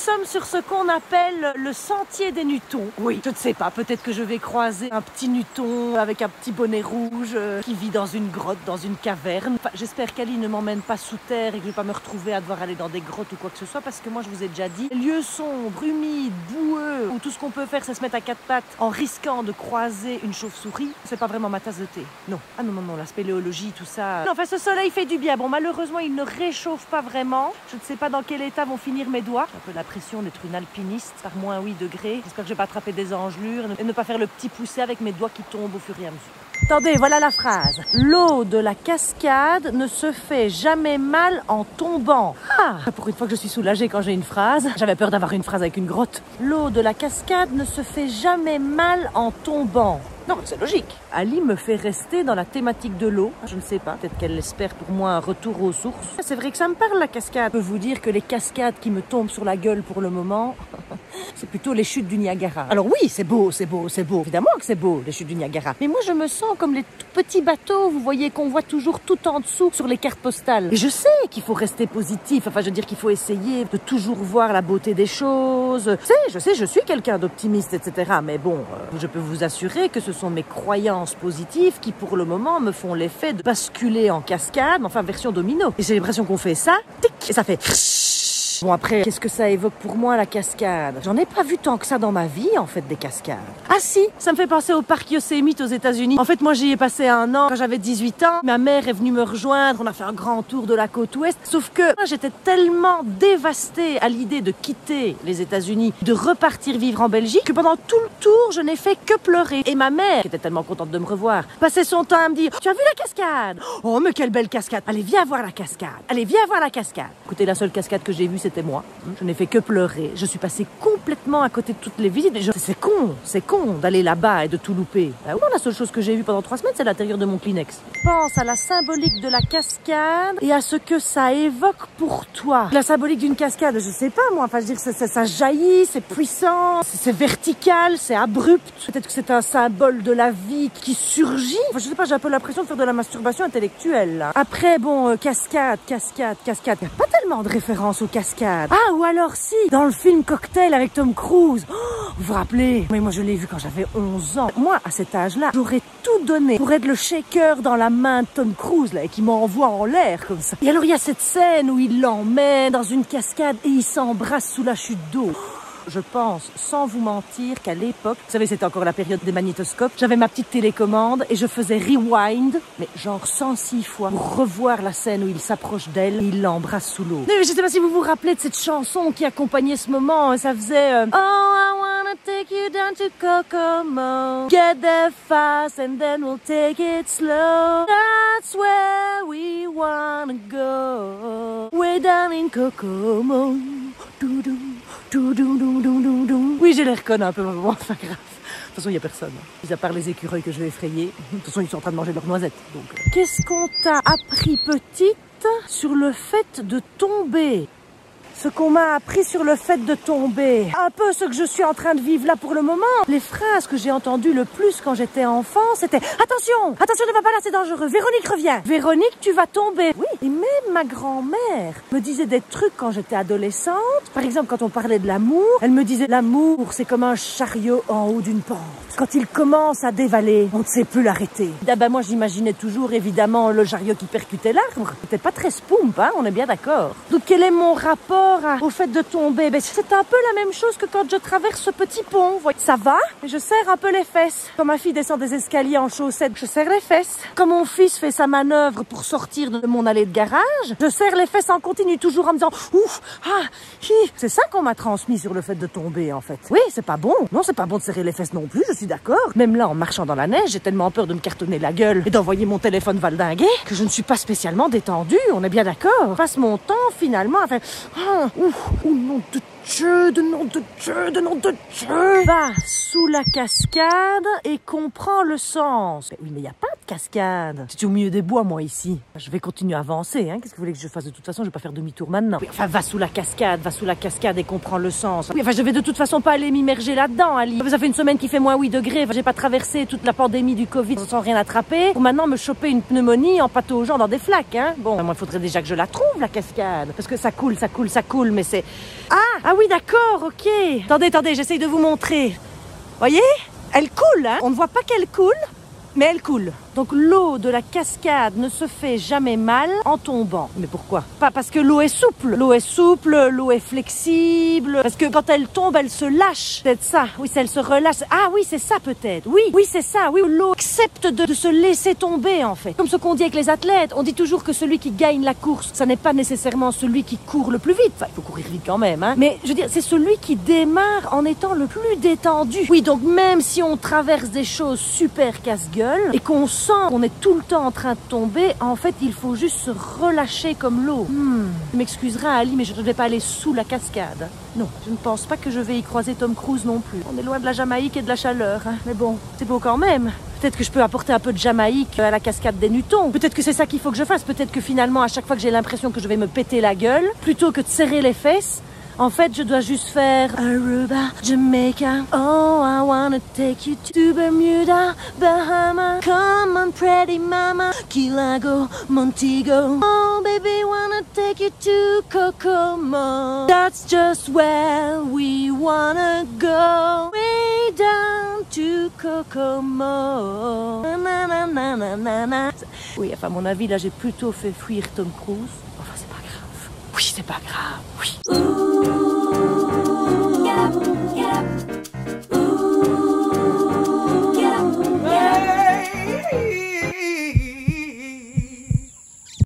sommes sur ce qu'on appelle le sentier des Nutons. Oui, je ne sais pas, peut-être que je vais croiser un petit Nuton avec un petit bonnet rouge qui vit dans une grotte, dans une caverne. Enfin, j'espère qu'Ali ne m'emmène pas sous terre et que je ne vais pas me retrouver à devoir aller dans des grottes ou quoi que ce soit, parce que moi je vous ai déjà dit, les lieux sombres, humides, boueux, où tout ce qu'on peut faire c'est se mettre à quatre pattes en risquant de croiser une chauve-souris, c'est pas vraiment ma tasse de thé. Non. Ah non, non, non, la spéléologie, tout ça. Non, enfin, ce soleil fait du bien. Bon, malheureusement, il ne réchauffe pas vraiment. Je ne sais pas dans quel état vont finir mes doigts. J'ai un peu la pression d'être une alpiniste par moins 8 degrés. J'espère que je vais pas attraper des engelures et ne pas faire le petit poussé avec mes doigts qui tombent au fur et à mesure. Attendez, voilà la phrase. L'eau de la cascade ne se fait jamais mal en tombant. Ah, pour une fois que je suis soulagée quand j'ai une phrase. J'avais peur d'avoir une phrase avec une grotte. L'eau de la cascade ne se fait jamais mal en tombant. Non, c'est logique. Ali me fait rester dans la thématique de l'eau. Je ne sais pas, peut-être qu'elle espère pour moi un retour aux sources. C'est vrai que ça me parle, la cascade. Je peux vous dire que les cascades qui me tombent sur la gueule pour le moment, c'est plutôt les chutes du Niagara. Alors oui, c'est beau, c'est beau, c'est beau. Évidemment que c'est beau, les chutes du Niagara. Mais moi, je me sens comme les tout petits bateaux, vous voyez, qu'on voit toujours tout en dessous sur les cartes postales. Et je sais qu'il faut rester positif. Enfin, je veux dire qu'il faut essayer de toujours voir la beauté des choses. Je sais, je suis quelqu'un d'optimiste, etc. Mais bon, je peux vous assurer que ce sont mes croyances positives qui, pour le moment, me font l'effet de basculer en cascade, enfin version domino. Et j'ai l'impression qu'on fait ça, tic, et ça fait... Bon, après, qu'est-ce que ça évoque pour moi, la cascade? J'en ai pas vu tant que ça dans ma vie, en fait, des cascades. Ah si, ça me fait penser au parc Yosemite aux États-Unis. En fait, moi, j'y ai passé un an quand j'avais 18 ans. Ma mère est venue me rejoindre, on a fait un grand tour de la côte ouest. Sauf que moi, j'étais tellement dévastée à l'idée de quitter les États-Unis, de repartir vivre en Belgique, que pendant tout le tour, je n'ai fait que pleurer. Et ma mère, qui était tellement contente de me revoir, passait son temps à me dire « Tu as vu la cascade? Oh, mais quelle belle cascade! Allez, viens voir la cascade! Allez, viens voir la cascade! » Écoutez, la seule cascade que j'ai vue, c'était moi. Je n'ai fait que pleurer. Je suis passée complètement à côté de toutes les visites. C'est con d'aller là-bas et de tout louper. Bah ouais, la seule chose que j'ai vue pendant 3 semaines, c'est l'intérieur de mon Kleenex. Pense à la symbolique de la cascade et à ce que ça évoque pour toi. La symbolique d'une cascade, je sais pas moi. Enfin, je veux dire, ça jaillit, c'est puissant, c'est vertical, c'est abrupt. Peut-être que c'est un symbole de la vie qui surgit. Enfin, je sais pas, j'ai un peu l'impression de faire de la masturbation intellectuelle, là. Après, bon, cascade. Il n'y a pas tellement de références aux cascades. Ah, ou alors si, dans le film Cocktail avec Tom Cruise. Oh, vous vous rappelez? Mais moi, je l'ai vu quand j'avais 11 ans. Moi, à cet âge-là, j'aurais tout donné pour être le shaker dans la main de Tom Cruise, là, et qui m'envoie en l'air, comme ça. Et alors, il y a cette scène où il l'emmène dans une cascade et ils s'embrassent sous la chute d'eau. Je pense, sans vous mentir, qu'à l'époque, vous savez, c'était encore la période des magnétoscopes, j'avais ma petite télécommande et je faisais rewind, mais genre 106 fois, pour revoir la scène où il s'approche d'elle et il l'embrasse sous l'eau. Je sais pas si vous vous rappelez de cette chanson qui accompagnait ce moment, ça faisait Oh, I wanna take you down to Kokomo, get there fast and then we'll take it slow, that's where we wanna go, way down in Kokomo, doo-doo. Oui, j'ai l'air conne un peu, bon, c'est pas grave. De toute façon, il n'y a personne. Mis à part les écureuils que je vais effrayer. De toute façon, ils sont en train de manger leurs noisettes. Donc, qu'est-ce qu'on t'a appris petite sur le fait de tomber? Ce qu'on m'a appris sur le fait de tomber. Un peu ce que je suis en train de vivre là pour le moment. Les phrases que j'ai entendues le plus quand j'étais enfant, c'était « Attention, attention, ne va pas là, c'est dangereux. Véronique, reviens. Véronique, tu vas tomber. » Oui, et même ma grand-mère me disait des trucs quand j'étais adolescente. Par exemple, quand on parlait de l'amour, elle me disait « L'amour, c'est comme un chariot en haut d'une pente. Quand il commence à dévaler, on ne sait plus l'arrêter. » Ah ben moi, j'imaginais toujours, évidemment, le chariot qui percutait l'arbre. C'était pas très spoomp, hein, on est bien d'accord. Donc, quel est mon rapport au fait de tomber? Ben, c'est un peu la même chose que quand je traverse ce petit pont. Voyez, ça va, mais je serre un peu les fesses. Quand ma fille descend des escaliers en chaussettes, je serre les fesses. Quand mon fils fait sa manœuvre pour sortir de mon allée de garage, je serre les fesses en continu, toujours en me disant ouf, ah, hi. C'est ça qu'on m'a transmis sur le fait de tomber, en fait. Oui, c'est pas bon. Non, c'est pas bon de serrer les fesses non plus, je suis d'accord. Même là, en marchant dans la neige, j'ai tellement peur de me cartonner la gueule et d'envoyer mon téléphone valdinguer que je ne suis pas spécialement détendue, on est bien d'accord. Je passe mon temps, finalement, à faire nom de Dieu, de nom de Dieu, de nom de Dieu. Va sous la cascade et comprends le sens. Mais oui, mais il n'y a pas de cascade. J'étais au milieu des bois, moi, ici. Je vais continuer à avancer, hein. Qu'est-ce que vous voulez que je fasse? De toute façon, je vais pas faire demi-tour maintenant. Oui, enfin, va sous la cascade et comprends le sens. Oui, enfin, je vais de toute façon pas aller m'immerger là-dedans, Ali. Ça fait une semaine qu'il fait moins 8 degrés. J'ai pas traversé toute la pandémie du Covid sans rien attraper. Pour maintenant me choper une pneumonie en pataugeant dans des flaques, hein. Bon, moi, il faudrait déjà que je la trouve, la cascade. Parce que ça coule, mais c'est... Ah oui, d'accord, ok. Attendez, j'essaye de vous montrer. Voyez? Elle coule, hein. On ne voit pas qu'elle coule, mais elle coule. Donc l'eau de la cascade ne se fait jamais mal en tombant. Mais pourquoi? Pas parce que l'eau est souple. L'eau est souple, l'eau est flexible. Parce que quand elle tombe, elle se lâche. Peut-être ça. Oui, elle se relâche. Ah oui, c'est ça peut-être. Oui, c'est ça. Oui, l'eau accepte de se laisser tomber en fait. Comme ce qu'on dit avec les athlètes. On dit toujours que celui qui gagne la course, ça n'est pas nécessairement celui qui court le plus vite. Enfin, il faut courir vite quand même, hein. Mais je veux dire, c'est celui qui démarre en étant le plus détendu. Oui, donc même si on traverse des choses super casse-gueule et qu'on sent qu'on est tout le temps en train de tomber, en fait, il faut juste se relâcher comme l'eau. Tu m'excuseras, Ali, mais je ne vais pas aller sous la cascade. Non, je ne pense pas que je vais y croiser Tom Cruise non plus. On est loin de la Jamaïque et de la chaleur, hein. Mais bon, c'est beau quand même. Peut-être que je peux apporter un peu de Jamaïque à la cascade des Nutons. Peut-être que c'est ça qu'il faut que je fasse. Peut-être que finalement, à chaque fois que j'ai l'impression que je vais me péter la gueule, plutôt que de serrer les fesses, en fait, je dois juste faire Aruba, Jamaica. Oh, I wanna take you to Bermuda, Bahama. Come on, pretty mama. Key Largo, Montego. Oh, baby, wanna take you to Kokomo. That's just where we wanna go. Way down to Kokomo. Na, na, na, na, na, na. Oui, enfin, à mon avis, là, j'ai plutôt fait fuir Tom Cruise. Enfin, c'est pas grave. Oui, c'est pas grave. Oui. Ooh, get up, get up.